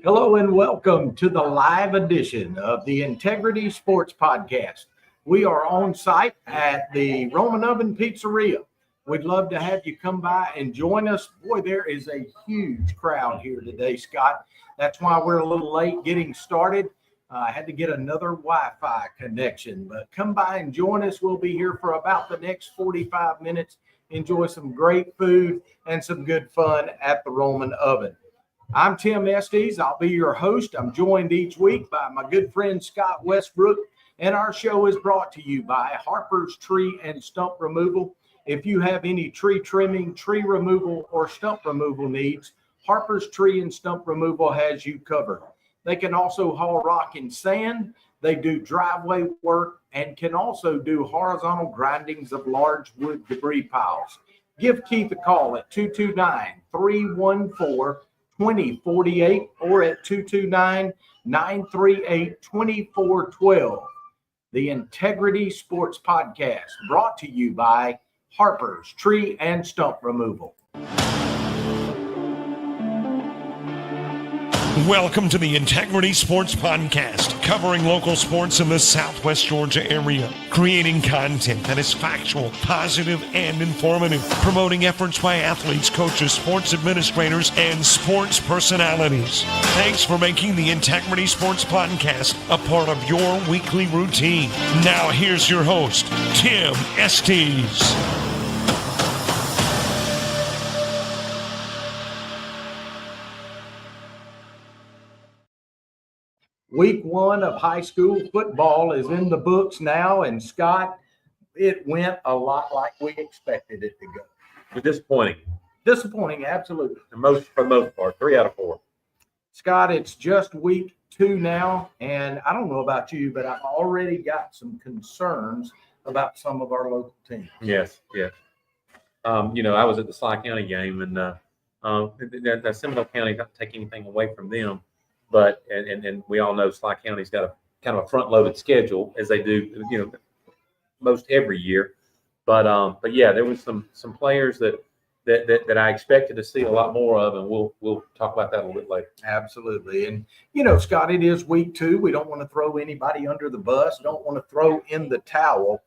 Hello and welcome to the live edition of the Integrity Sports Podcast. We are on site at the Roman Oven Pizzeria. We'd love to have you come by and join us. Boy, there is a huge crowd here today, Scott. That's why we're a little late getting started. I had to get another Wi-Fi connection, but come by and join us. We'll be here for about the next 45 minutes. Enjoy some great food and some good fun at the Roman Oven. I'm Tim Estes. I'll be your host. I'm joined each week by my good friend Scott Westbrook, and our show is brought to you by Harper's Tree and Stump Removal. If you have any tree trimming, tree removal, or stump removal needs, Harper's Tree and Stump Removal has you covered. They can also haul rock and sand. They do driveway work and can also do horizontal grindings of large wood debris piles. Give Keith a call at 229-314-2048 or at 229-938-2412. The Integrity Sports Podcast, brought to you by Harper's Tree and Stump Removal. Welcome to the Integrity Sports Podcast, covering local sports in the Southwest Georgia area, creating content that is factual, positive, and informative, promoting efforts by athletes, coaches, sports administrators, and sports personalities. Thanks for making the Integrity Sports Podcast a part of your weekly routine. Now here's your host, Tim Estes. Week one of high school football is in the books now, and Scott, it went a lot like we expected it to go. Disappointing. Disappointing, absolutely. For the most part, 3 out of 4. Scott, it's just week 2 now, and I don't know about you, but I've already got some concerns about some of our local teams. Yes. I was at the Sly County game, and that Seminole County not take anything away from them. But and we all know Sly County's got a kind of a front-loaded schedule, as they do, most every year. But yeah, there was some players that I expected to see a lot more of, and we'll talk about that a little bit later. Absolutely. And Scott, it is week 2. We don't want to throw anybody under the bus, don't want to throw in the towel,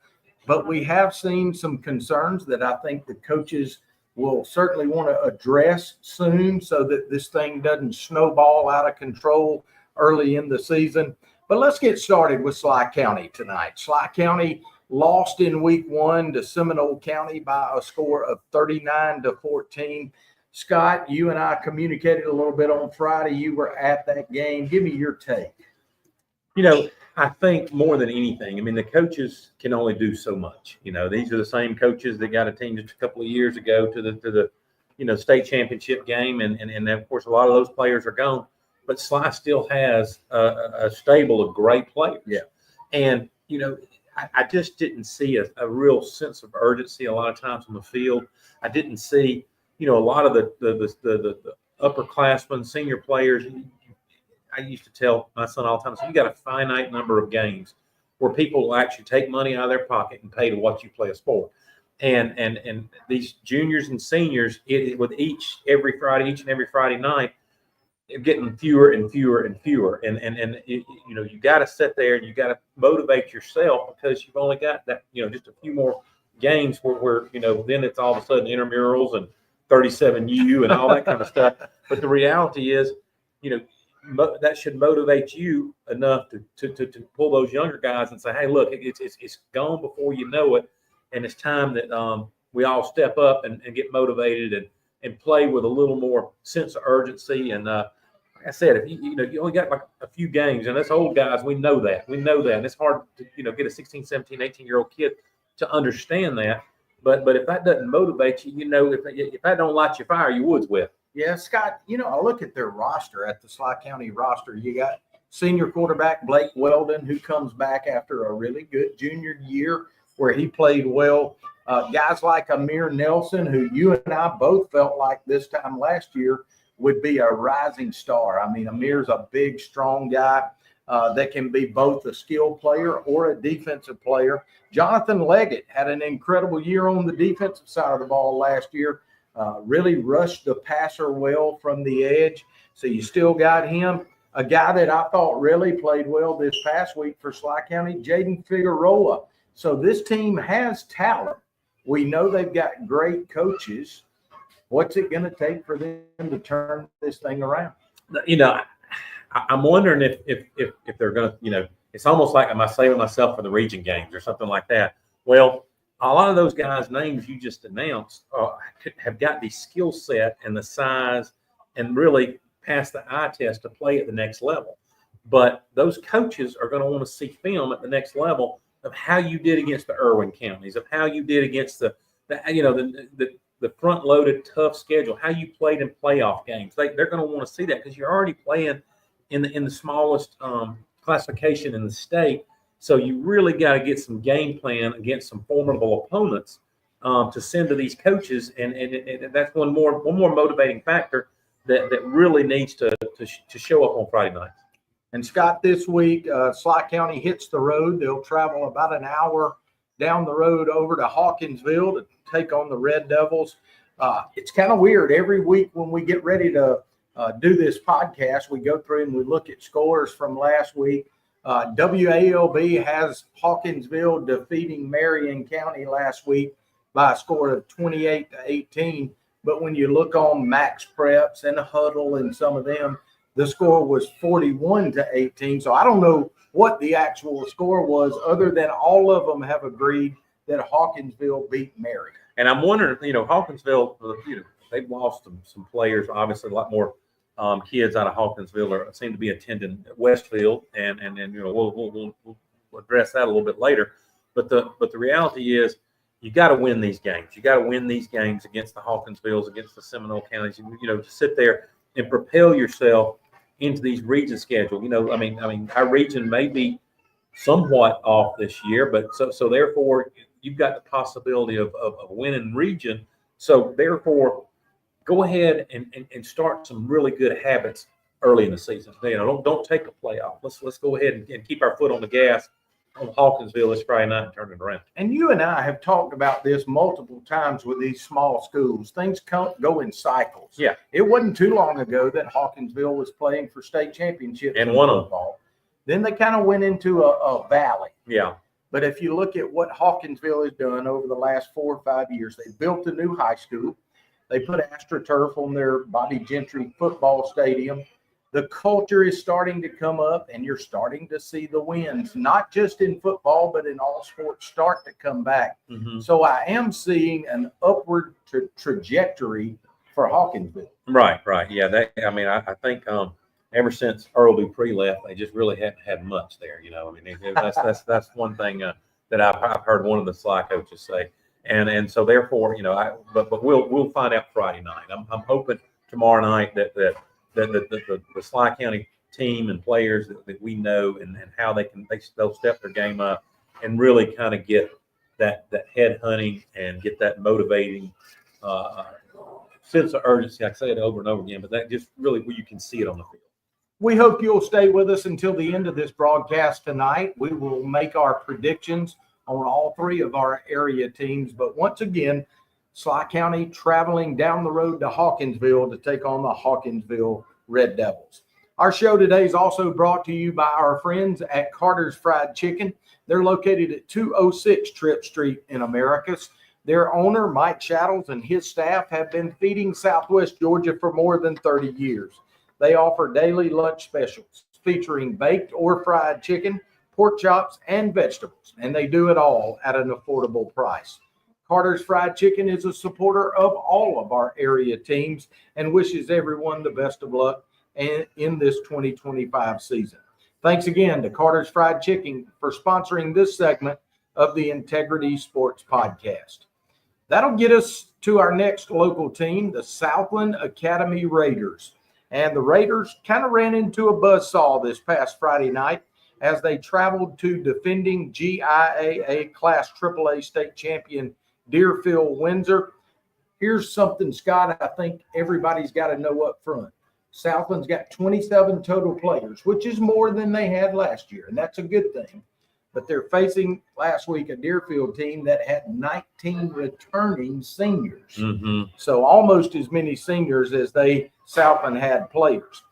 but we have seen some concerns that I think the coaches will certainly want to address soon so that this thing doesn't snowball out of control early in the season. But let's get started with Sly County tonight. Sly County lost in week 1 to Seminole County by a score of 39-14. Scott, you and I communicated a little bit on Friday. You were at that game. Give me your take. I think more than anything, the coaches can only do so much. These are the same coaches that got a team just a couple of years ago to the state championship game, and of course a lot of those players are gone. But Sly still has a stable of great players. Yeah, and I just didn't see a real sense of urgency a lot of times on the field. I didn't see a lot of the upperclassmen, senior players. I used to tell my son all the time, so you got a finite number of games where people will actually take money out of their pocket and pay to watch you play a sport. And these juniors and seniors, with each and every Friday night, they're getting fewer and fewer and fewer. And you got to sit there and you got to motivate yourself, because you've only got that, just a few more games where then it's all of a sudden intramurals and 37U and all that kind of stuff. But the reality is, that should motivate you enough to pull those younger guys and say, hey, look, it's gone before you know it, and it's time that we all step up and get motivated and play with a little more sense of urgency. And like I said, if you only got like a few games, and us old guys, we know that, and it's hard to get a 16, 17, 18-year-old kid to understand that. But if that doesn't motivate you, if that don't light your fire, your wood's wet. Yeah, Scott, I look at their roster, at the Sly County roster. You got senior quarterback Blake Weldon, who comes back after a really good junior year where he played well. Guys like Amir Nelson, who you and I both felt like this time last year would be a rising star. Amir's a big, strong guy that can be both a skill player or a defensive player. Jonathan Leggett had an incredible year on the defensive side of the ball last year. Really rushed the passer well from the edge. So you still got him. A guy that I thought really played well this past week for Sly County, Jaden Figueroa. So this team has talent. We know they've got great coaches. What's it going to take for them to turn this thing around? I'm wondering if they're going to, it's almost like, am I saving myself for the region games or something like that? Well, a lot of those guys' names you just announced have got the skill set and the size and really pass the eye test to play at the next level. But those coaches are going to want to see film at the next level of how you did against the Irwin counties, of how you did against the front-loaded tough schedule, how you played in playoff games. They're going to want to see that because you're already playing in the smallest classification in the state. So you really got to get some game plan against some formidable opponents to send to these coaches, and that's one more motivating factor that really needs to show up on Friday night. And Scott, this week, Sly County hits the road. They'll travel about an hour down the road over to Hawkinsville to take on the Red Devils. It's kind of weird. Every week when we get ready to do this podcast, we go through and we look at scores from last week. WALB has Hawkinsville defeating Marion County last week by a score of 28-18. But when you look on Max Preps and Huddle and some of them, the score was 41-18. So I don't know what the actual score was, other than all of them have agreed that Hawkinsville beat Marion. And I'm wondering, Hawkinsville, they've lost some players. Obviously, a lot more kids out of Hawkinsville seem to be attending Westfield, and we'll address that a little bit later. But the reality is, you got to win these games. You got to win these games against the Hawkinsvilles, against the Seminole counties. To sit there and propel yourself into these region schedule. Our region may be somewhat off this year, but so therefore you've got the possibility of winning region. So therefore, go ahead and start some really good habits early in the season. Don't take a playoff. Let's go ahead and keep our foot on the gas on Hawkinsville this Friday night and turn it around. And you and I have talked about this multiple times with these small schools. Things go in cycles. Yeah. It wasn't too long ago that Hawkinsville was playing for state championships And in won 'em. football. Then they kind of went into a valley. Yeah. But if you look at what Hawkinsville has done over the last 4 or 5 years, they built a new high school. They put AstroTurf on their Bobby Gentry football stadium. The culture is starting to come up, and you're starting to see the wins, not just in football, but in all sports, start to come back. Mm-hmm. So I am seeing an upward trajectory for Hawkinsville. Right. Yeah. I think ever since Earl Dupree left, they just really haven't had much there. That's one thing that I've heard one of the Sly coaches say, and so therefore, but we'll find out Friday night. I'm hoping tomorrow night that the Sly County team and players that we know and how they'll step their game up and really kind of get that head hunting and get that motivating sense of urgency. I say it over and over again, but that just really where you can see it on the field. We hope you'll stay with us until the end of this broadcast tonight. We will make our predictions on all 3 of our area teams. But once again, Sly County traveling down the road to Hawkinsville to take on the Hawkinsville Red Devils. Our show today is also brought to you by our friends at Carter's Fried Chicken. They're located at 206 Tripp Street in Americus. Their owner, Mike Shaddles, and his staff have been feeding Southwest Georgia for more than 30 years. They offer daily lunch specials featuring baked or fried chicken, pork chops, and vegetables, and they do it all at an affordable price. Carter's Fried Chicken is a supporter of all of our area teams and wishes everyone the best of luck in this 2025 season. Thanks again to Carter's Fried Chicken for sponsoring this segment of the Integrity Sports Podcast. That'll get us to our next local team, the Southland Academy Raiders. And the Raiders kind of ran into a buzzsaw this past Friday night as they traveled to defending GIAA Class AAA state champion Deerfield Windsor. Here's something, Scott, I think everybody's got to know up front. Southland's got 27 total players, which is more than they had last year, and that's a good thing. But they're facing last week a Deerfield team that had 19 returning seniors. Mm-hmm. So almost as many seniors as they Southland had players.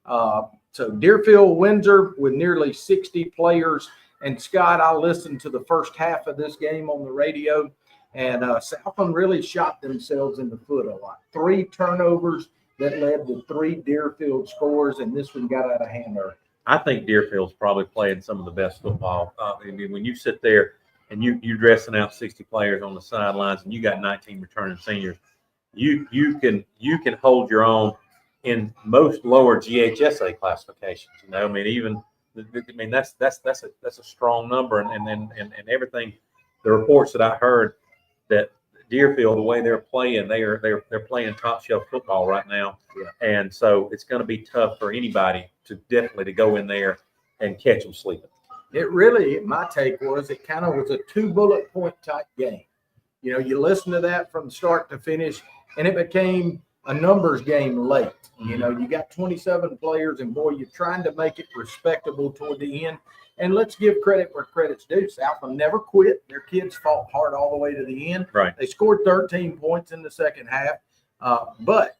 So Deerfield, Windsor with nearly 60 players. And Scott, I listened to the first half of this game on the radio, and Southland really shot themselves in the foot a lot. 3 turnovers that led to 3 Deerfield scores, and this one got out of hand early. I think Deerfield's probably playing some of the best football. I mean, when you sit there and you're dressing out 60 players on the sidelines, and you got 19 returning seniors, you can hold your own in most lower GHSA classifications. You know, I mean, that's a strong number, and everything. The reports that I heard that Deerfield, the way they're playing, they're playing top shelf football right now, and so it's going to be tough for anybody to go in there and catch them sleeping. It really, my take was, it kind of was a 2 bullet point type game. You know, you listen to that from start to finish, and it became a numbers game late. You know, you got 27 players, and boy, you're trying to make it respectable toward the end. And let's give credit where credit's due. Southland never quit. Their kids fought hard all the way to the end. Right. They scored 13 points in the second half, but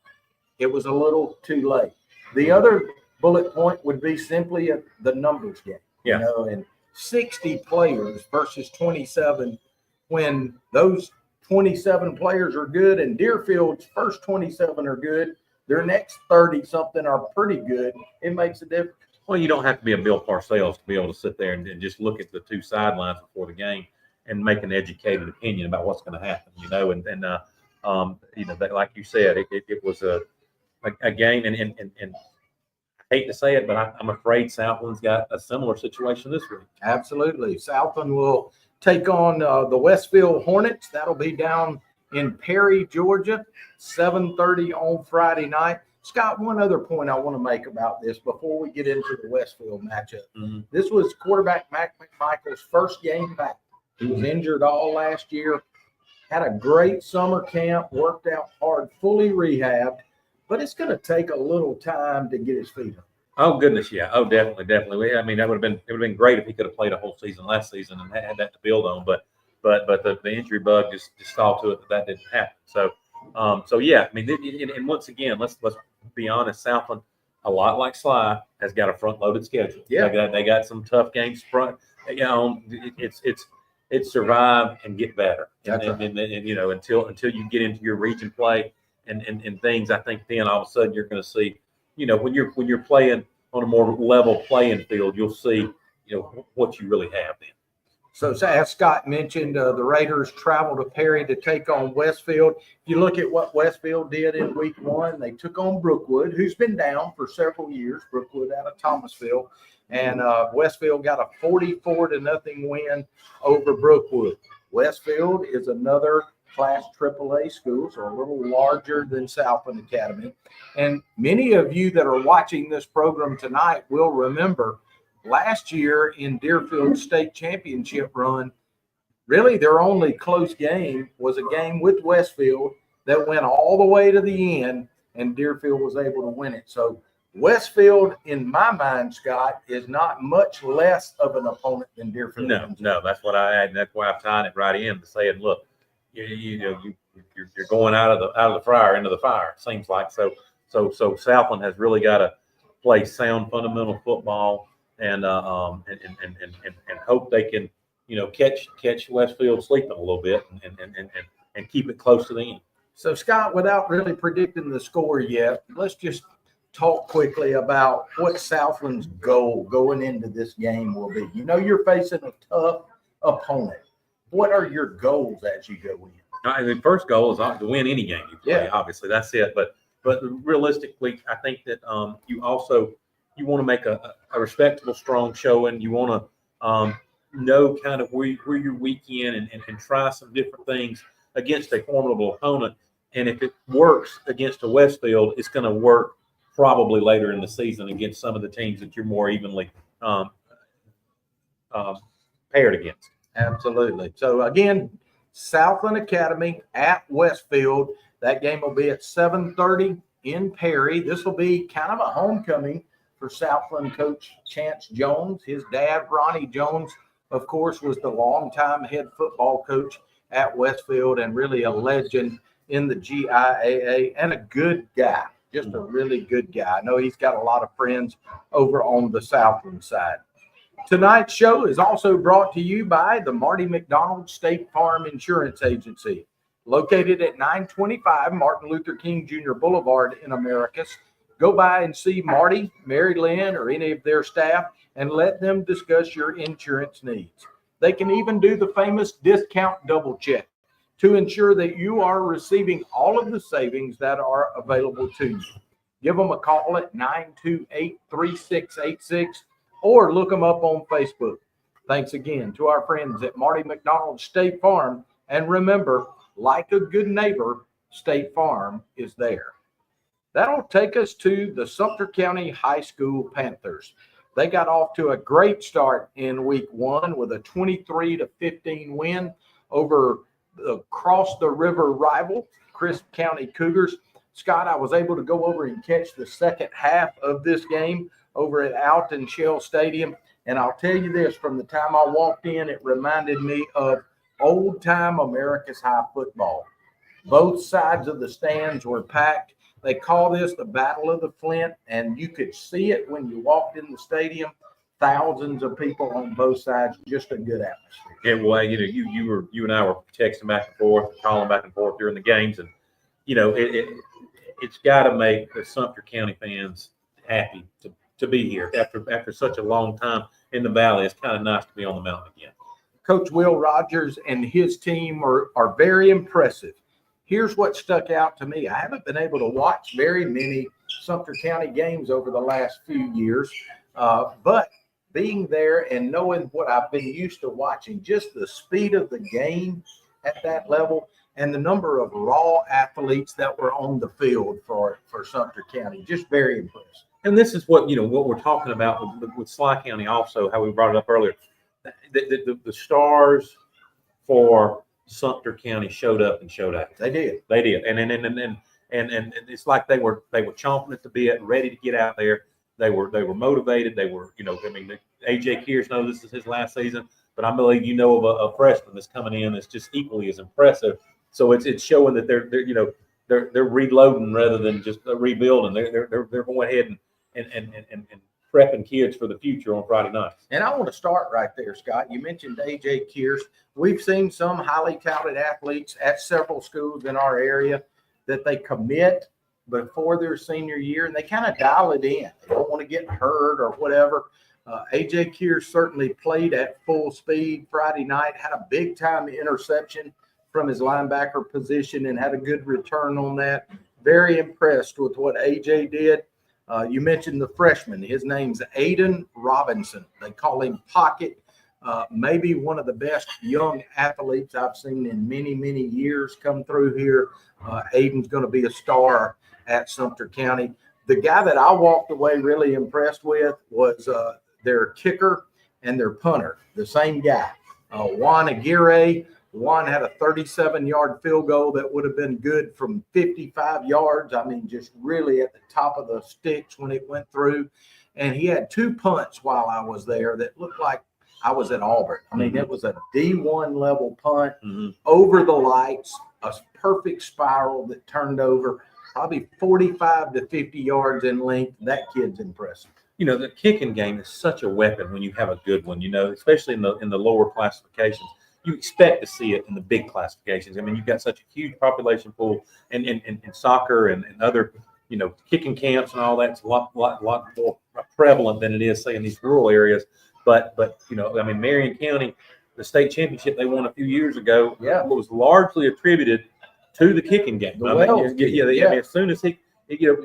it was a little too late. The other bullet point would be simply the numbers game. Yeah. You know, and 60 players versus 27, when those 27 players are good and Deerfield's first 27 are good, their next 30-something are pretty good, it makes a difference. Well, you don't have to be a Bill Parcells to be able to sit there and just look at the 2 sidelines before the game and make an educated opinion about what's going to happen, you know. And you know, like you said, it was a game, and I hate to say it, but I'm afraid Southland's got a similar situation this week. Absolutely. Southland will take on the Westfield Hornets. That'll be down in Perry, Georgia, 7:30 on Friday night. Scott, one other point I want to make about this before we get into the Westfield matchup. Mm-hmm. This was quarterback Mac McMichael's first game back. He was injured all last year, had a great summer camp, worked out hard, fully rehabbed, but it's going to take a little time to get his feet up. Oh goodness, yeah. Oh, definitely. I mean, it would have been great if he could have played a whole season last season and had that to build on. But the injury bug just saw to it that didn't happen. So yeah. I mean, and once again, let's be honest. Southland, a lot like Sly, has got a front loaded schedule. Yeah, they got some tough games front. You know, it's survive and get better. And you know, until you get into your region play and things, I think then all of a sudden you're going to see. You know, when you're playing on a more level playing field, you'll see, you know, what you really have then. So as Scott mentioned, the Raiders travel to Perry to take on Westfield. If you look at what Westfield did in week 1, they took on Brookwood, who's been down for several years, Brookwood out of Thomasville. And Westfield got a 44-0 win over Brookwood. Westfield is another Class AAA school, so a little larger than Southland Academy. And many of you that are watching this program tonight will remember last year in Deerfield's state championship run, really their only close game was a game with Westfield that went all the way to the end, and Deerfield was able to win it. So Westfield, in my mind, Scott, is not much less of an opponent than Deerfield. No, that's what I had, and that's why I'm tying it right in to saying, look, you're going out of the fryer into the fire. It seems like so Southland has really got to play sound fundamental football and hope they can, you know, catch Westfield sleeping a little bit and keep it close to the end. So Scott, without really predicting the score yet, let's just talk quickly about what Southland's goal going into this game will be. You know, you're facing a tough opponent. What are your goals as you go in? The first goal is to win any game you play. Yeah. Obviously, that's it. But realistically, I think that you want to make a respectable, strong showing. You want to know kind of where you're weak in and try some different things against a formidable opponent. And if it works against a Westfield, it's going to work probably later in the season against some of the teams that you're more evenly paired against. Absolutely. So, again, Southland Academy at Westfield. That game will be at 7:30 in Perry. This will be kind of a homecoming for Southland coach Chance Jones. His dad, Ronnie Jones, of course, was the longtime head football coach at Westfield and really a legend in the GIAA and a good guy. Just a really good guy. I know he's got a lot of friends over on the Southland side. Tonight's show is also brought to you by the Marty McDonald State Farm Insurance Agency, located at 925 Martin Luther King Jr. Boulevard in Americus. Go by and see Marty, Mary Lynn, or any of their staff and let them discuss your insurance needs. They can even do the famous discount double check to ensure that you are receiving all of the savings that are available to you. Give them a call at 928-3686 or look them up on Facebook. Thanks again to our friends at Marty McDonald State Farm. And remember, like a good neighbor, State Farm is there. That'll take us to the Sumter County High School Panthers. They got off to a great start in week 1 with a 23-15 win over the cross the river rival, Crisp County Cougars. Scott, I was able to go over and catch the second half of this game over at Alton Shell Stadium. And I'll tell you this, from the time I walked in, it reminded me of old-time America's High football. Both sides of the stands were packed. They call this the Battle of the Flint, and you could see it when you walked in the stadium. Thousands of people on both sides, just a good atmosphere. Yeah, well, you and I were texting back and forth, calling back and forth during the games, and it's got to make the Sumter County fans happy to be here after such a long time in the valley. It's kind of nice to be on the mountain again. Coach Will Rogers and his team are very impressive. Here's what stuck out to me. I haven't been able to watch very many Sumter County games over the last few years, but being there and knowing what I've been used to watching, just the speed of the game at that level and the number of raw athletes that were on the field for Sumter County, just very impressive. And this is what we're talking about with Sly County also, how we brought it up earlier. The stars for Sumter County showed up and showed out. They did. And it's like they were chomping at the bit, ready to get out there. They were motivated. They were, AJ Kears knows this is his last season, but I believe of a freshman that's coming in that's just equally as impressive. So it's showing that they're reloading rather than just rebuilding. They're going ahead and prepping kids for the future on Friday nights. And I want to start right there, Scott. You mentioned AJ Kears. We've seen some highly touted athletes at several schools in our area that they commit before their senior year, and they kind of dial it in. They don't want to get hurt or whatever. AJ Kears certainly played at full speed Friday night, had a big-time interception from his linebacker position and had a good return on that. Very impressed with what AJ did. You mentioned the freshman. His name's Aiden Robinson. They call him Pocket. Maybe one of the best young athletes I've seen in many, many years come through here. Aiden's going to be a star at Sumter County. The guy that I walked away really impressed with was their kicker and their punter, the same guy, Juan Aguirre. Juan had a 37-yard field goal that would have been good from 55 yards. I mean, just really at the top of the sticks when it went through. And he had 2 punts while I was there that looked like I was at Auburn. I mean, it was a D1 level punt over the lights, a perfect spiral that turned over, probably 45 to 50 yards in length. That kid's impressive. The kicking game is such a weapon when you have a good one, especially in the lower classifications. You expect to see it in the big classifications. I mean, you've got such a huge population pool and soccer and other, kicking camps and all that's a lot more prevalent than it is, say, in these rural areas. But Marion County, the state championship they won a few years ago was largely attributed to the kicking game. As soon as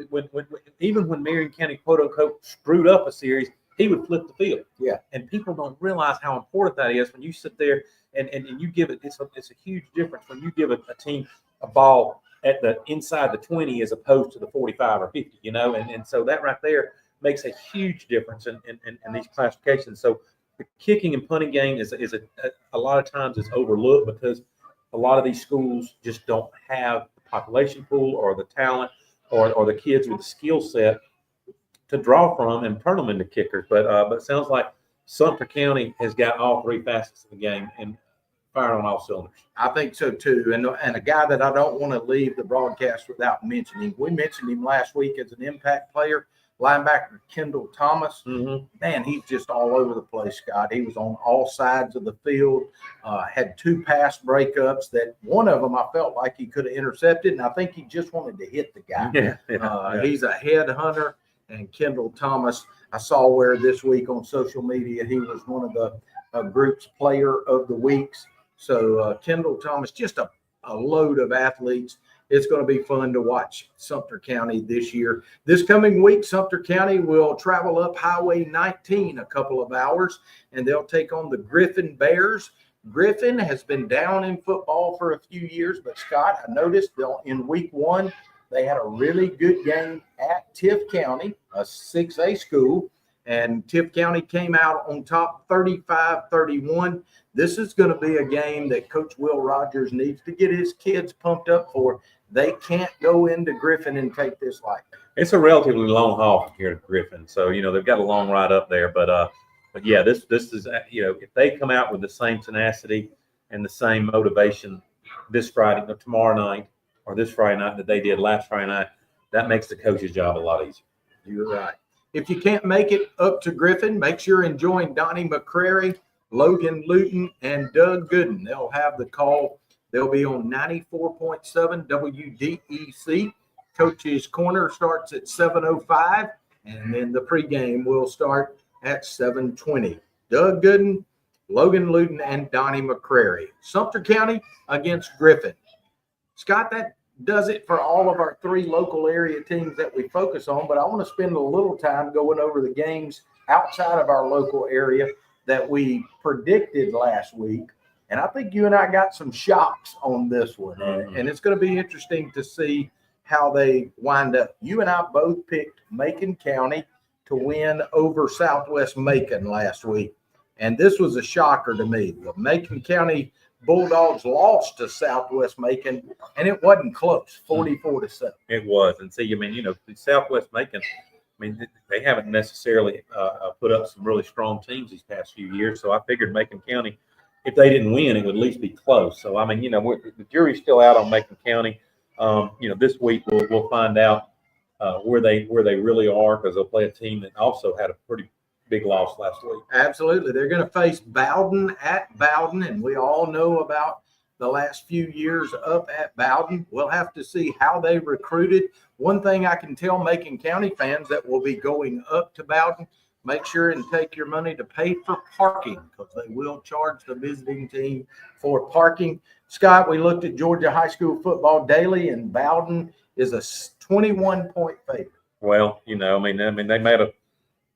when Marion County, quote unquote, screwed up a series, he would flip the field. Yeah. And people don't realize how important that is when you sit there and you give it. It's a huge difference when you give a team a ball at the inside the 20 as opposed to the 45 or 50. And so that right there makes a huge difference in these classifications. So the kicking and punting game is a lot of times is overlooked because a lot of these schools just don't have the population pool or the talent or the kids with the skill set to draw from and turn them into kickers. But it sounds like Sumter County has got all 3 facets of the game. And firing on all cylinders. I think so too. And a guy that I don't want to leave the broadcast without mentioning. We mentioned him last week as an impact player, linebacker Kendall Thomas. Mm-hmm. Man, he's just all over the place, Scott. He was on all sides of the field, had 2 pass breakups that one of them I felt like he could have intercepted, and I think he just wanted to hit the guy. Yeah. He's a headhunter, and Kendall Thomas, I saw where this week on social media he was one of the group's player of the weeks. So Kendall Thomas, just a load of athletes. It's going to be fun to watch Sumter County this year. This coming week, Sumter County will travel up Highway 19 a couple of hours, and they'll take on the Griffin Bears. Griffin has been down in football for a few years, but Scott, I noticed in week 1, they had a really good game at Tiff County, a 6A school, and Tiff County came out on top 35-31. This is going to be a game that Coach Will Rogers needs to get his kids pumped up for. They can't go into Griffin and take this lightly. It's a relatively long haul from here to Griffin, so they've got a long ride up there. But yeah, this is if they come out with the same tenacity and the same motivation this Friday, tomorrow night, or this Friday night that they did last Friday night, that makes the coach's job a lot easier. You're right. If you can't make it up to Griffin, make sure you're enjoying Donnie McCrary, Logan Luton, and Doug Gooden. They'll have the call. They'll be on 94.7 WDEC. Coach's Corner starts at 7:05, and then the pregame will start at 7:20. Doug Gooden, Logan Luton, and Donnie McCrary. Sumter County against Griffin. Scott, that does it for all of our 3 local area teams that we focus on, but I want to spend a little time going over the games outside of our local area that we predicted last week. And I think you and I got some shocks on this one. Mm-hmm. And it's going to be interesting to see how they wind up. You and I both picked Macon County to win over Southwest Macon last week. And this was a shocker to me. The Macon County Bulldogs lost to Southwest Macon, and it wasn't close, 44-7. It was. And see, Southwest Macon, they haven't necessarily put up some really strong teams these past few years. So I figured Macon County, if they didn't win, it would at least be close. So, the jury's still out on Macon County. This week we'll find out where they really are, because they'll play a team that also had a pretty big loss last week. Absolutely. They're going to face Bowden at Bowden, and we all know about the last few years up at Bowden. We'll have to see how they recruited. One thing I can tell Macon County fans that will be going up to Bowden, make sure and take your money to pay for parking, because they will charge the visiting team for parking. Scott, we looked at Georgia High School Football Daily, and Bowden is a 21-point favorite. Well,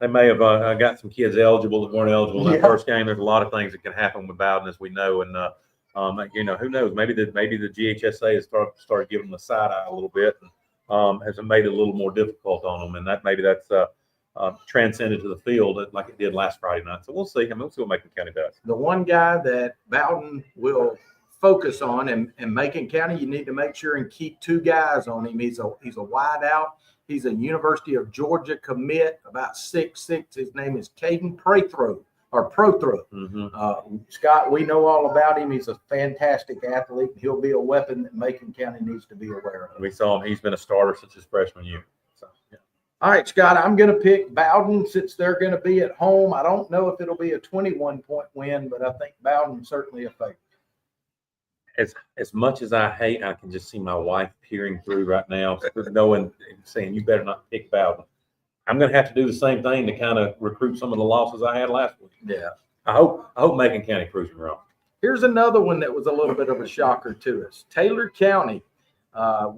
they may have got some kids eligible that weren't eligible in that first game. There's a lot of things that can happen with Bowden, as we know, and who knows? Maybe the GHSA has started giving them the side eye a little bit, and has made it a little more difficult on them, and that's transcended to the field like it did last Friday night. So we'll see. We'll see what Macon County does. The one guy that Bowden will focus on, and Macon County, you need to make sure and keep 2 guys on him. He's a wide out. He's a University of Georgia commit, about 6'6". His name is Caden Prothro. Mm-hmm. Scott, we know all about him. He's a fantastic athlete. He'll be a weapon that Macon County needs to be aware of. We saw him. He's been a starter since his freshman year. So, yeah. All right, Scott, I'm going to pick Bowden since they're going to be at home. I don't know if it'll be a 21-point win, but I think Bowden's certainly a favorite. As much as I hate, I can just see my wife peering through right now, saying, "You better not pick Bowden." I'm going to have to do the same thing to kind of recruit some of the losses I had last week. Yeah. I hope Macon County proves me wrong. Here's another one that was a little bit of a shocker to us. Taylor County.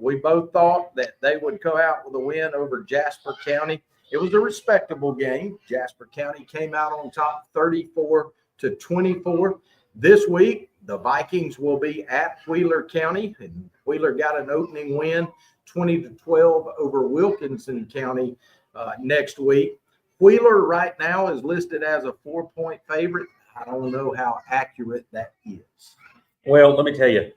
We both thought that they would go out with a win over Jasper County. It was a respectable game. Jasper County came out on top 34-24. This week, the Vikings will be at Wheeler County, and Wheeler got an opening win, 20-12 over Wilkinson County next week. Wheeler right now is listed as a 4-point favorite. I don't know how accurate that is. Well, let me tell you,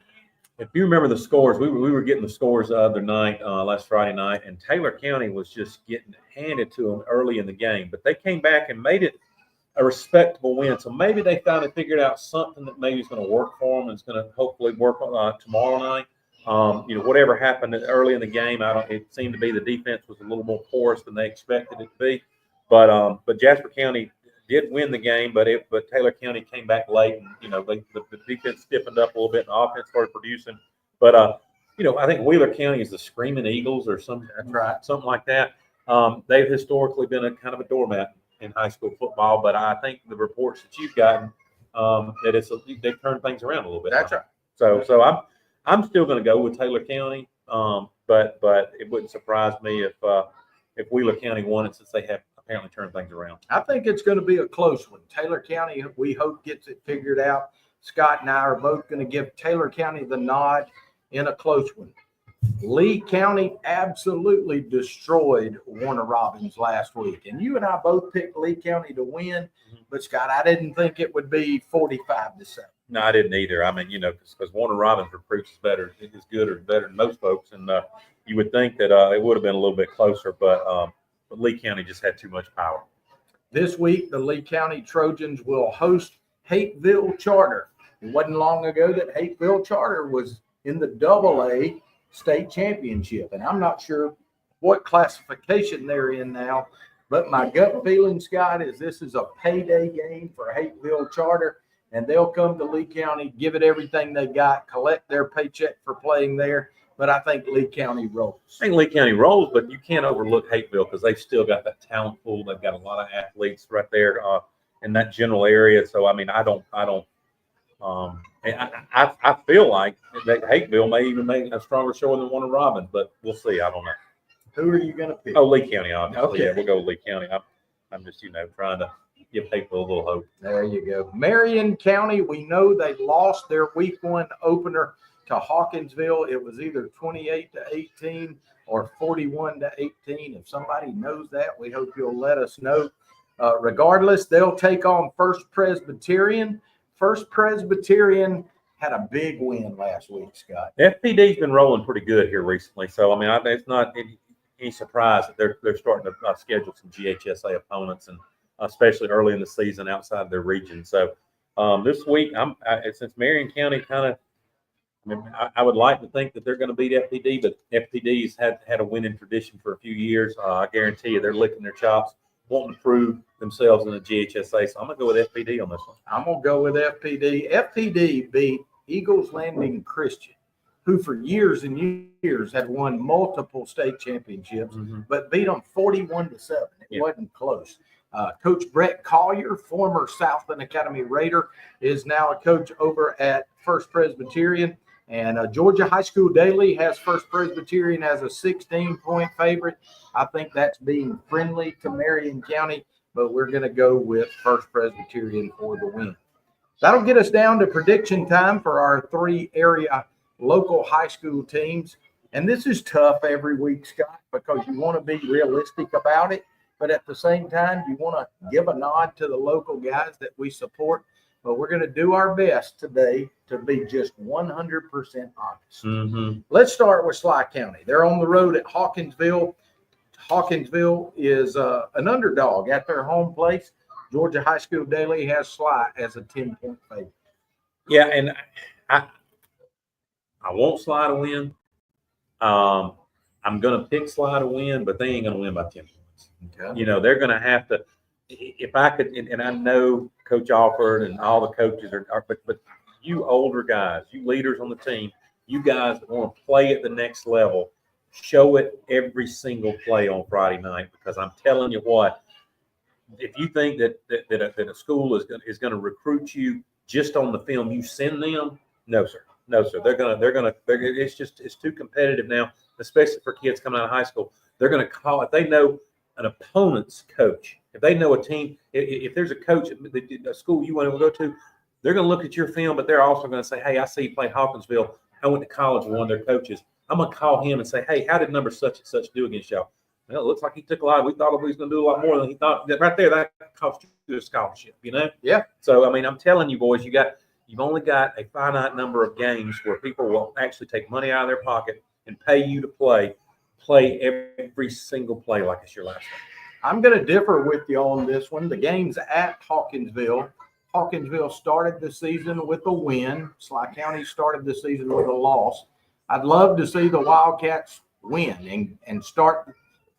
if you remember the scores, we were getting the scores the other night, last Friday night, and Taylor County was just getting handed to them early in the game. But they came back and made it a respectable win. So maybe they finally figured out something that maybe is going to work for them and it's going to hopefully work tomorrow night. Whatever happened early in the game, it seemed to be the defense was a little more porous than they expected it to be. But Jasper County did win the game, but Taylor County came back late, and the defense stiffened up a little bit, and the offense started producing. But I think Wheeler County is the Screaming Eagles or something like that. They've historically been a kind of a doormat in high school football, but I think the reports that you've gotten that they've turned things around a little bit. That's right. So I'm still going to go with Taylor County, but it wouldn't surprise me if Wheeler County won it, since they have apparently turned things around. I think it's going to be a close one. Taylor County, we hope, gets it figured out. Scott and I are both going to give Taylor County the nod in a close one. Lee County absolutely destroyed Warner Robins last week. And you and I both picked Lee County to win. But, Scott, I didn't think it would be 45-7. No, I didn't either. I mean, because Warner Robins recruits is good or better than most folks. And you would think that it would have been a little bit closer. But Lee County just had too much power. This week, the Lee County Trojans will host Hateville Charter. It wasn't long ago that Hateville Charter was in the AA state championship. And I'm not sure what classification they're in now, but my gut feeling, Scott, is this is a payday game for Hateville Charter, and they'll come to Lee County, give it everything they got, collect their paycheck for playing there. But I think Lee County rolls. I think Lee County rolls, but you can't overlook Hateville because they've still got that talent pool. They've got a lot of athletes right there in that general area. So, I mean, I feel like that Hateville may even make a stronger showing than Warner Robins, but we'll see. I don't know. Who are you going to pick? Oh, Lee County, obviously. Okay. Yeah, we'll go with Lee County. I'm just, trying to give Hateville a little hope. There you go. Marion County, we know they lost their week 1 opener to Hawkinsville. It was either 28-18 or 41-18. If somebody knows that, we hope you'll let us know. Regardless, they'll take on First Presbyterian. First Presbyterian had a big win last week, Scott. FPD's been rolling pretty good here recently. So, I mean, it's not any surprise that they're starting to schedule some GHSA opponents, and especially early in the season outside their region. So this week, since Marion County kind of, I would like to think that they're going to beat FPD, but FPD's had a winning tradition for a few years. I guarantee you they're licking their chops, wanting to prove themselves in the GHSA. So I'm going to go with FPD on this one. I'm going to go with FPD. FPD beat Eagles Landing Christian, who for years and years had won multiple state championships, but beat them 41-7. It wasn't close. Coach Brett Collier, former Southland Academy Raider, is now a coach over at First Presbyterian. And Georgia High School Daily has First Presbyterian as a 16-point favorite. I think that's being friendly to Marion County, but we're going to go with First Presbyterian for the win. That'll get us down to prediction time for our 3 area local high school teams. And this is tough every week, Scott, because you want to be realistic about it. But at the same time, you want to give a nod to the local guys that we support. But we're going to do our best today to be just 100% honest. Let's start with Sly County. They're on the road at Hawkinsville. Hawkinsville is an underdog at their home place. Georgia High School Daily has Sly as a 10-point favorite. Yeah, and I want Sly to win. I'm going to pick Sly to win, but they ain't going to win by 10 points. Okay. They're going to have to. If I could, and I know Coach Alford and all the coaches are but you older guys, you leaders on the team, you guys that want to play at the next level, show it every single play on Friday night, because I'm telling you what, if you think that a school is going to recruit you just on the film you send them, no sir. It's too competitive now, especially for kids coming out of high school. They're going to call if they know an opponent's coach. If they know a team, if there's a coach at a school you want to go to, they're going to look at your film, but they're also going to say, hey, I see you play Hawkinsville. I went to college with one of their coaches. I'm going to call him and say, hey, how did number such and such do against y'all? Well, it looks like he took a lot. We thought he was going to do a lot more than he thought. Right there, that cost you a scholarship, Yeah. So, I mean, I'm telling you, boys, you've only got a finite number of games where people will actually take money out of their pocket and pay you to play every single play like it's your last one. I'm going to differ with you on this one. The game's at Hawkinsville. Hawkinsville started the season with a win. Sly County started the season with a loss. I'd love to see the Wildcats win and start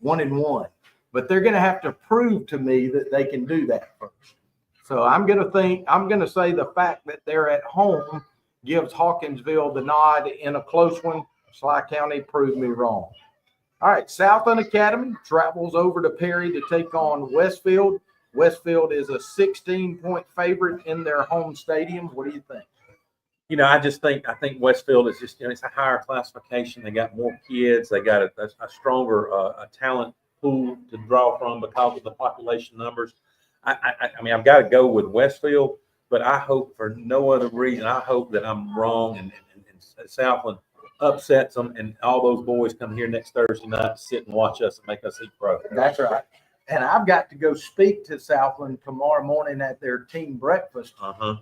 1-1, but they're going to have to prove to me that they can do that first. So I'm going to say the fact that they're at home gives Hawkinsville the nod in a close one. Sly County proved me wrong. All right, Southland Academy travels over to Perry to take on Westfield. Westfield is a 16-point favorite in their home stadium. What do you think? I think Westfield is just, it's a higher classification. They got more kids. They got a stronger talent pool to draw from because of the population numbers. I mean, I've got to go with Westfield, but I hope for no other reason. I hope that I'm wrong and Southland upsets them, and all those boys come here next Thursday night to sit and watch us and make us eat crow. That's right. And I've got to go speak to Southland tomorrow morning at their team breakfast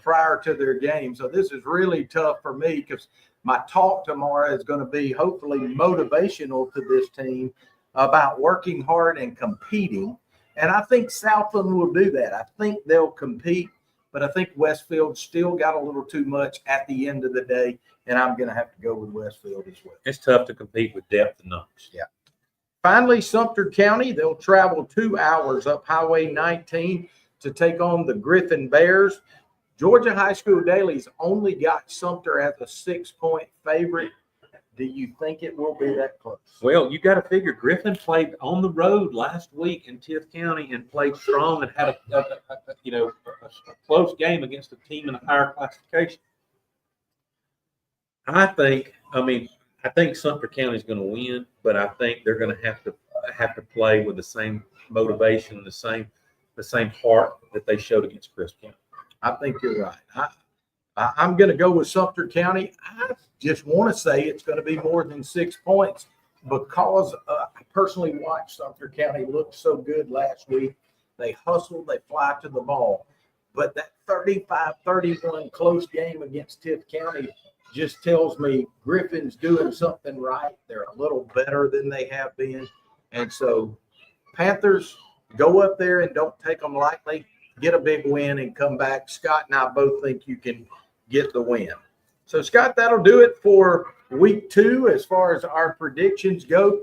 prior to their game. So this is really tough for me because my talk tomorrow is going to be hopefully motivational to this team about working hard and competing. And I think Southland will do that. I think they'll compete, but I think Westfield still got a little too much at the end of the day, and I'm going to have to go with Westfield as well. It's tough to compete with depth and numbers. Yeah. Finally, Sumter County, they'll travel 2 hours up Highway 19 to take on the Griffin Bears. Georgia High School Daily's only got Sumter as a 6-point favorite. Do you think it will be that close? Well, you got to figure Griffin played on the road last week in Tift County and played strong and had a close game against a team in a higher classification. I think Sumter County is going to win, but I think they're going to have to play with the same motivation, the same heart that they showed against Crisp County. I think you're right. I'm going to go with Sumter County. I just want to say it's going to be more than 6 points because I personally watched Sumter County look so good last week. They hustle, they fly to the ball. But that 35-31 close game against Tift County just tells me Griffin's doing something right. They're a little better than they have been. And so Panthers, go up there and don't take them lightly. Get a big win and come back. Scott and I both think you can get the win. So, Scott, that'll do it for week 2 as far as our predictions go.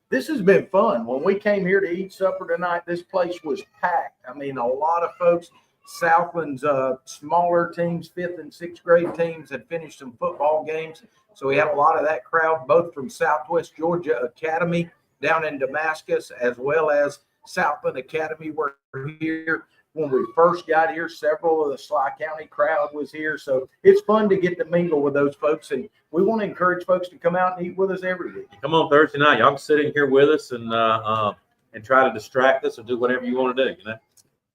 This has been fun. When we came here to eat supper tonight, this place was packed. I mean, a lot of folks, Southland's smaller teams, 5th and 6th grade teams had finished some football games. So we had a lot of that crowd, both from Southwest Georgia Academy down in Damascus, as well as Southland Academy were here. When we first got here, several of the Sly County crowd was here. So it's fun to get to mingle with those folks. And we want to encourage folks to come out and eat with us every week. Come on Thursday night. Y'all can sit in here with us and try to distract us or do whatever you want to do,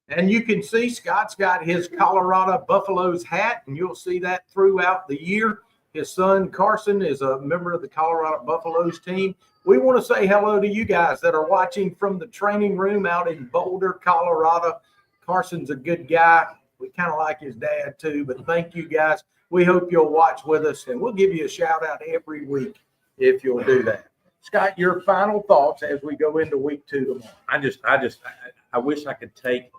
And you can see Scott's got his Colorado Buffaloes hat, and you'll see that throughout the year. His son, Carson, is a member of the Colorado Buffaloes team. We want to say hello to you guys that are watching from the training room out in Boulder, Colorado. Carson's a good guy. We kind of like his dad too, but thank you guys. We hope you'll watch with us, and we'll give you a shout out every week if you'll do that. Scott, your final thoughts as we go into week 2 tomorrow. I wish I could take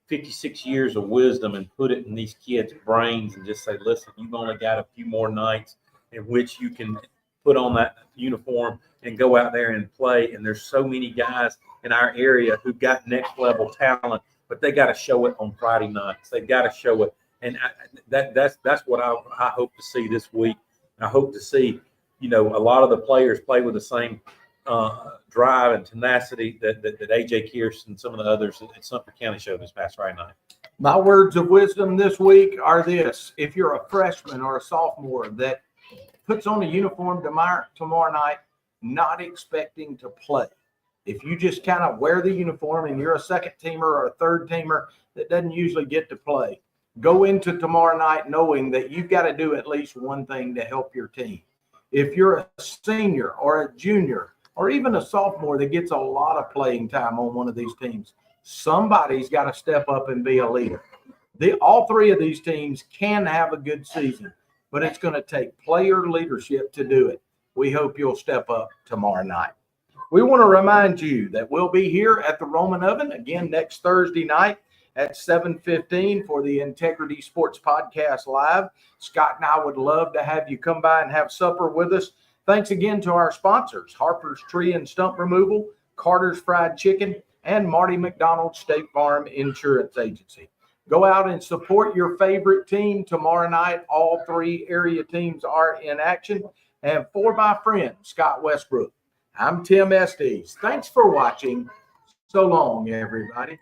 56 years of wisdom and put it in these kids' brains and just say, listen, you've only got a few more nights in which you can put on that uniform and go out there and play. And there's so many guys in our area who've got next level talent, but they got to show it on Friday nights. They got to show it. And that's what I hope to see this week. I hope to see, a lot of the players play with the same drive and tenacity that AJ Kearse and some of the others at Sumter County showed this past Friday night. My words of wisdom this week are this. If you're a freshman or a sophomore that puts on a uniform tomorrow night, not expecting to play, if you just kind of wear the uniform and you're a second teamer or a third teamer that doesn't usually get to play, go into tomorrow night knowing that you've got to do at least one thing to help your team. If you're a senior or a junior or even a sophomore that gets a lot of playing time on one of these teams, somebody's got to step up and be a leader. All 3 of these teams can have a good season, but it's going to take player leadership to do it. We hope you'll step up tomorrow night. We want to remind you that we'll be here at the Roman Oven again next Thursday night at 7:15 for the Integrity Sports Podcast Live. Scott and I would love to have you come by and have supper with us. Thanks again to our sponsors, Harper's Tree and Stump Removal, Carter's Fried Chicken, and Marty McDonald State Farm Insurance Agency. Go out and support your favorite team tomorrow night. All three area teams are in action. And for my friend, Scott Westbrook, I'm Tim Estes. Thanks for watching. So long, everybody.